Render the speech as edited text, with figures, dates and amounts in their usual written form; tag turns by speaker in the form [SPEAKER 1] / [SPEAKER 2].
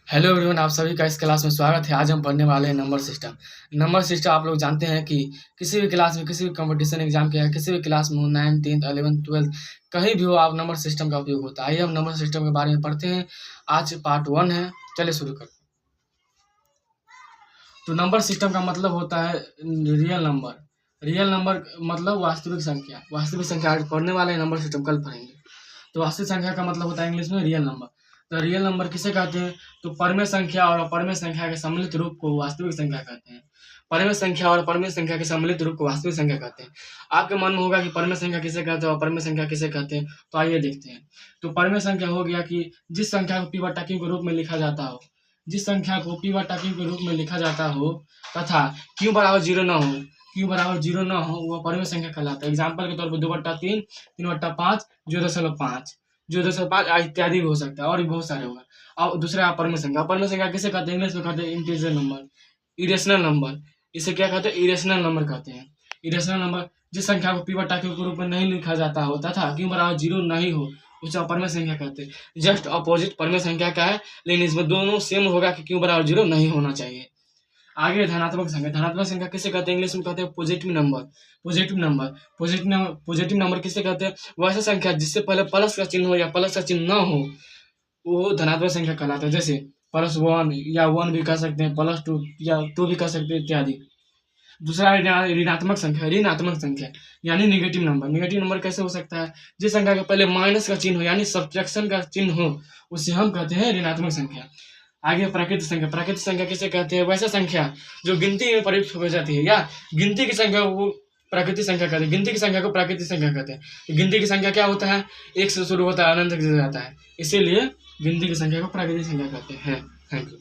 [SPEAKER 1] Hello everyone, आप सभी का इस क्लास में स्वागत है। आज हम पढ़ने वाले हैं नंबर सिस्टम। नंबर सिस्टम आप लोग जानते हैं कि किसी भी क्लास में, किसी भी कंपटीशन एग्जाम के, किसी भी क्लास में हो, 9th 10th 11th 12th कहीं भी हो, आप नंबर सिस्टम का उपयोग होता है। आइए हम नंबर सिस्टम के बारे में पढ़ते हैं। आज पार्ट 1 है, चलिए शुरू करते हैं। तो नंबर सिस्टम का मतलब होता है रियल नंबर। रियल नंबर मतलब वास्तविक संख्या। वास्तविक संख्या आज पढ़ने वाले हैं, नंबर सिस्टम कल पढ़ेंगे। तो वास्तविक संख्या का मतलब होता है इंग्लिश में रियल नंबर। तो रियल नंबर किसे कहते हैं? तो परमेय संख्या और अपरमेय संख्या के सम्मिलित रूप को वास्तविक संख्या कहते हैं। परमेय संख्या और अपरमेय संख्या के सम्मिलित रूप को वास्तविक संख्या कहते हैं। आपके मन में होगा कि परमेय संख्या किसे कहते हैं और अपरमेय संख्या किसे कहते हैं, तो आइए देखते हैं। तो परमेय संख्या हो गया कि जिस संख्या को p/q के रूप में लिखा जाता हो, जिस संख्या को p/q के रूप में लिखा जाता हो तथा q बराबर 0 न हो, q बराबर 0 न हो, वह परमेय संख्या कहलाता है। एग्जाम्पल के तौर पर 2/3, 3/5, 0.5, 0.5 इत्यादि भी हो सकता है और भी बहुत सारे होगा। अब दूसरा अपरमेय संख्या। अपरमेय संख्या किसे कहते हैं? इंग्लिश में कहते हैं इंटीजर नंबर, इरेशनल नंबर। इसे क्या कहते हैं? इरेशनल नंबर कहते हैं। इरेशनल नंबर जिस संख्या को p/q के रूप में नहीं लिखा जाता हो तथा q बराबर 0 नहीं हो, उसे अपरमेय संख्या कहते हैं। जस्ट अपोजिट परमेय संख्या का है, लेकिन इसमें दोनों सेम होगा कि q बराबर 0 नहीं होना चाहिए। आगे धनात्मक संख्या। धनात्मक संख्या किसे कहते हैं? इंग्लिश में कहते हैं positive number. Positive number, positive number किसे कहते हैं? वैसा संख्या जिससे पहले प्लस का चिन्ह हो या प्लस का चिन्ह न हो, वो धनात्मक संख्या कहलाता है। जैसे +1 या 1 भी कह सकते हैं, +2 या 2 भी कह सकते हैं इत्यादि। दूसरा ऋणात्मक संख्या। ऋणात्मक संख्या यानी निगेटिव नंबर। निगेटिव नंबर कैसे हो सकता है? जिस संख्या के पहले माइनस का चिन्ह हो यानी सब्ट्रैक्शन का चिन्ह हो, उसे हम कहते हैं ऋणात्मक संख्या। आगे प्राकृतिक संख्या। प्राकृतिक संख्या किसे कहते हैं? वैसा संख्या जो गिनती में प्रयुक्त हो जाती है या गिनती की संख्या वो प्राकृतिक संख्या कहते हैं। गिनती की संख्या को प्राकृतिक संख्या कहते हैं। तो गिनती की संख्या क्या होता है? 1 से शुरू होता है, अनंत तक जाता है, इसीलिए गिनती की संख्या को प्राकृतिक संख्या कहते हैं। Thank you.